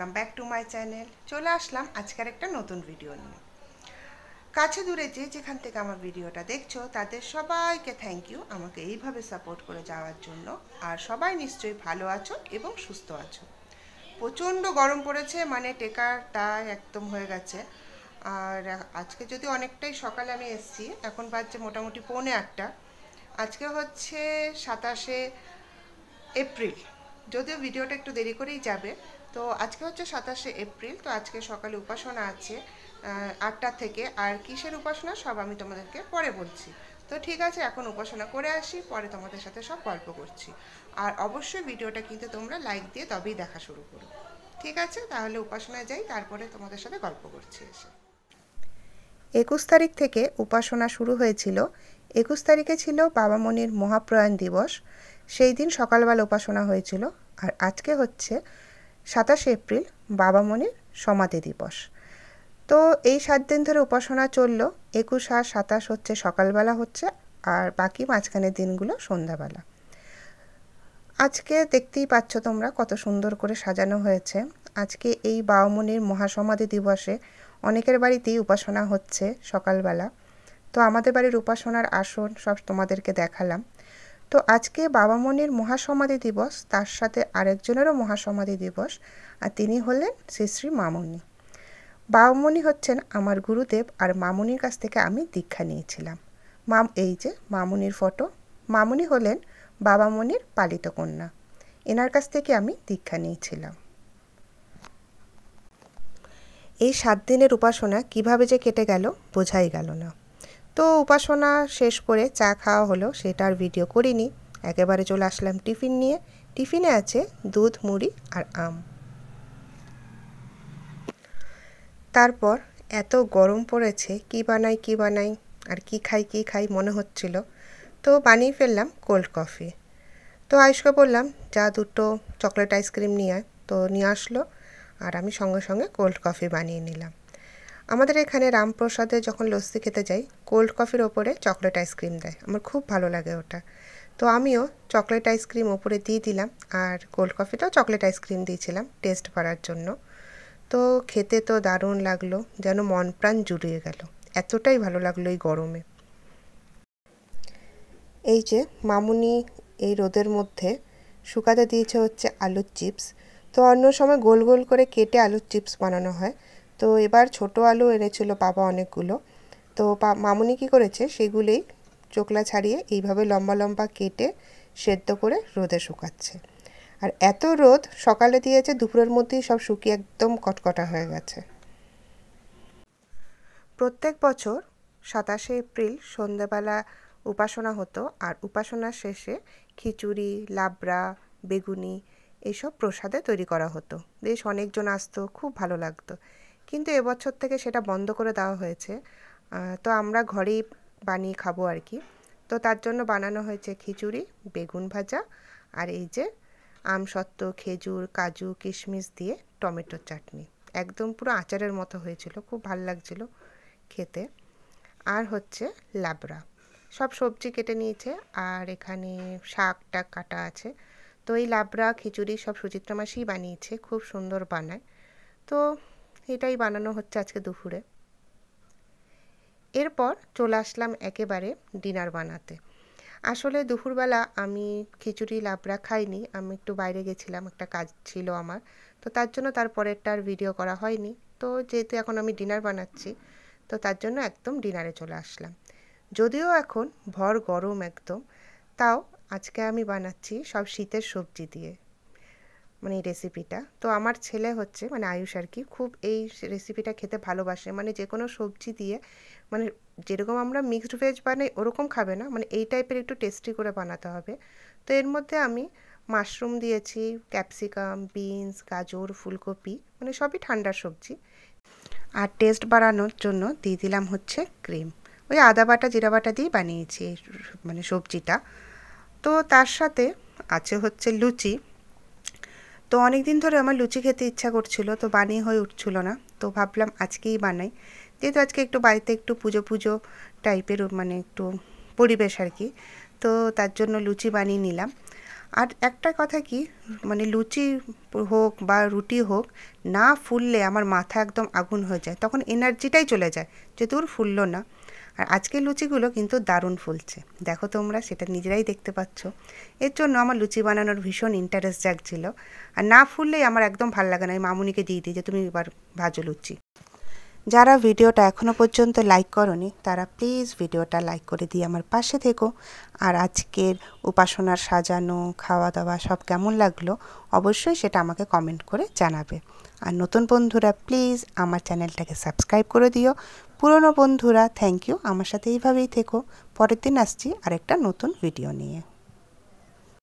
Welcome back to my channel. চলে আসলাম আজকের একটা নতুন ভিডিও নিয়ে। কাছে দূরে যে যেখান থেকে আমার ভিডিওটা দেখছো তাদের সবাইকে থ্যাংক ইউ আমাকে এইভাবে সাপোর্ট করে যাওয়ার জন্য। আর সবাই নিশ্চয়ই ভালো আছো এবং সুস্থ আছো। প্রচণ্ড গরম পড়েছে, মানে টেকারটা একদম হয়ে গেছে। আর আজকে যদি অনেকটাই সকালে আমি এসেছি, এখন বাজছে মোটামুটি 7:45। আজকে হচ্ছে 27শে এপ্রিল, যদিও ভিডিওটা একটু দেরি করেই যাবে। তো আজকে হচ্ছে 27শে এপ্রিল। তো আজকে সকালে উপাসনা আছে 8টা থেকে। আর কিসের উপাসনা সব আমি তোমাদেরকে পরে বলছি। তো ঠিক আছে, এখন উপাসনা করে আসি, পরে তোমাদের সাথে সব গল্প করছি। আর অবশ্যই ভিডিওটা কিন্তু তোমরা লাইক দিয়ে তবেই দেখা শুরু করো। ঠিক আছে, তাহলে উপাসনায় যাই, তারপরে তোমাদের সাথে গল্প করছি এসে। 21 তারিখ থেকে উপাসনা শুরু হয়েছিল। 21 তারিখে ছিল বাবা মনির মহাপ্রয়াণ দিবস, সেই দিন সকালবেলা উপাসনা হয়েছিল। আর আজকে হচ্ছে 27শে এপ্রিল, বাবা মনির সমাধি দিবস। তো এই 7 দিন ধরে উপাসনা চলল। 21 আর 27 হচ্ছে সকালবেলা হচ্ছে, আর বাকি মাঝখানের দিনগুলো সন্ধ্যাবেলা। আজকে দেখতেই পাচ্ছ তোমরা কত সুন্দর করে সাজানো হয়েছে। আজকে এই বাবা মনির মহাসমাধি দিবসে অনেকের বাড়িতেই উপাসনা হচ্ছে সকালবেলা। তো আমাদের বাড়ির উপাসনার আসন সব তোমাদেরকে দেখালাম। তো আজকে বাবা মনির মহাসমাধি দিবস, তার সাথে আরেকজনেরও মহাসমাধি দিবস, আর তিনি হলেন শ্রী শ্রী মামুনি। বাবামণি হচ্ছেন আমার গুরুদেব, আর মামুনির কাছ থেকে আমি দীক্ষা নিয়েছিলাম। এই যে মামুনির ফটো, মামুনি হলেন বাবামণির পালিত কন্যা, এনার কাছ থেকে আমি দীক্ষা নিয়েছিলাম। এই 7 দিনের উপাসনা কিভাবে যে কেটে গেল বোঝাই গেল না। তো উপাসনা শেষ করে চা খাওয়া হলো, সেটার ভিডিও করিনি, একেবারে চলে আসলাম টিফিন নিয়ে। টিফিনে আছে দুধ, মুড়ি আর আম। তারপর এত গরম পড়েছে, কি বানাই আর কি খাই মনে হচ্ছিল। তো বানিয়ে ফেললাম কোল্ড কফি। তো আয়ুষকে বললাম যা দুটো চকলেট আইসক্রিম নিয়ে আয়। তো নিয়ে আসলো, আর আমি সঙ্গে সঙ্গে কোল্ড কফি বানিয়ে নিলাম। আমাদের এখানে রামপ্রসাদে যখন লস্যি খেতে যাই, কোল্ড কফির ওপরে চকলেট আইসক্রিম দেয়, আমার খুব ভালো লাগে ওটা। তো আমিও চকলেট আইসক্রিম ওপরে দিয়ে দিলাম, আর কোল্ড কফিটাও চকলেট আইসক্রিম দিয়েছিলাম টেস্ট করার জন্য। তো খেতে তো দারুণ লাগলো, যেন মন প্রাণ জুড়িয়ে গেল, এতটাই ভালো লাগলো এই গরমে। এই যে মামুনি এই রোদের মধ্যে শুকাতে দিয়েছে হচ্ছে আলুর চিপস। তো অন্য সময় গোল গোল করে কেটে আলুর চিপস বানানো হয়, তো এবার ছোট আলু এনেছিল বাবা অনেকগুলো। তো মামুনি কী করেছে, সেগুলোই চোকলা ছাড়িয়ে এইভাবে লম্বা লম্বা কেটে সেদ্ধ করে রোদে শুকাচ্ছে। আর এত রোদ সকালে দিয়েছে, দুপুরের মধ্যেই সব শুকিয়ে একদম কটকটা হয়ে গেছে। প্রত্যেক বছর 27শে এপ্রিল সন্ধ্যাবেলা উপাসনা হতো, আর উপাসনার শেষে খিচুড়ি, লাবড়া, বেগুনি এইসব প্রসাদে তৈরি করা হতো। বেশ অনেকজন আসতো, খুব ভালো লাগতো। কিন্তু এবছর থেকে সেটা বন্ধ করে দেওয়া হয়েছে। তো আমরা ঘরেই বানিয়ে খাবো আর কি। তো তার জন্য বানানো হয়েছে খিচুড়ি, বেগুন ভাজা, আর এই যে আমসত্ত্ব, খেজুর, কাজু, কিশমিশ দিয়ে টমেটোর চাটনি, একদম পুরো আচারের মতো হয়েছিল, খুব ভালো লাগছিল খেতে। আর হচ্ছে লাবড়া, সব সবজি কেটে নিয়েছে, আর এখানে শাক টাক কাটা আছে। তো এই লাবড়া খিচুড়ি সব সুচিত্রা মাসিই বানিয়েছে, খুব সুন্দর বানায়। তো এটাই বানানো হচ্ছে আজকে দুপুরে। এরপর চলে আসলাম একেবারে ডিনার বানাতে। আসলে দুপুরবেলা আমি খিচুড়ি লাবড়া খাইনি, আমি একটু বাইরে গেছিলাম, একটা কাজ ছিল আমার। তো তার জন্য তারপরেরটা আর ভিডিও করা হয়নি। তো যেহেতু এখন আমি ডিনার বানাচ্ছি, তো তার জন্য একদম ডিনারে চলে আসলাম। যদিও এখন ভর গরম একদম, তাও আজকে আমি বানাচ্ছি সব শীতের সবজি দিয়ে, মানে এই রেসিপিটা। তো আমার ছেলে হচ্ছে মানে আয়ুষ আর কি, খুব এই রেসিপিটা খেতে ভালোবাসে, মানে যে কোনো সবজি দিয়ে, মানে যেরকম আমরা মিক্সড ভেজ বানাই ওরকম খাবে না, মানে এই টাইপের একটু টেস্টি করে বানাতে হবে। তো এর মধ্যে আমি মাশরুম দিয়েছি, ক্যাপসিকাম, বিনস, গাজর, ফুলকপি, মানে সবই ঠান্ডার সবজি। আর টেস্ট বাড়ানোর জন্য দিয়ে দিলাম হচ্ছে ক্রিম। ওই আদা বাটা জিরা বাটা দিয়ে বানিয়েছি মানে সবজিটা। তো তার সাথে আছে হচ্ছে লুচি। তো অনেক দিন ধরে আমার লুচি খেতে ইচ্ছা করছিল, তো বানিয়ে হয়ে উঠছিল না। তো ভাবলাম আজকেই বানাই, যেহেতু আজকে একটু বাড়িতে একটু পুজো পুজো টাইপের মানে একটু পরিবেশ আর কি। তো তার জন্য লুচি বানিয়ে নিলাম। আর একটা কথা কি, মানে লুচি হোক বা রুটি হোক, না ফুললে আমার মাথা একদম আগুন হয়ে যায়, তখন এনার্জিটাই চলে যায় যে তোর ফুললো না। আর আজকের লুচিগুলো কিন্তু দারুণ ফুলছে, দেখো তোমরা সেটা নিজেরাই দেখতে পাচ্ছ। এর জন্য আমার লুচি বানানোর ভীষণ ইন্টারেস্ট জাগছিল। আর না ফুললেই আমার একদম ভাল লাগে না, আমি মামুনিকে দিয়ে দিই যে তুমি এবার ভাজো লুচি। যারা ভিডিওটা এখনও পর্যন্ত লাইক করনি তারা প্লিজ ভিডিওটা লাইক করে দিয়ে আমার পাশে থেকো। আর আজকের উপাসনার সাজানো খাওয়া দাওয়া সব কেমন লাগলো অবশ্যই সেটা আমাকে কমেন্ট করে জানাবে। আর নতুন বন্ধুরা প্লিজ আমার চ্যানেলটাকে সাবস্ক্রাইব করে দিও। পুরনো বন্ধুরা থ্যাংক ইউ, আমার সাথে এইভাবেই থেকো। পরের দিন আসছি আরেকটা নতুন ভিডিও নিয়ে।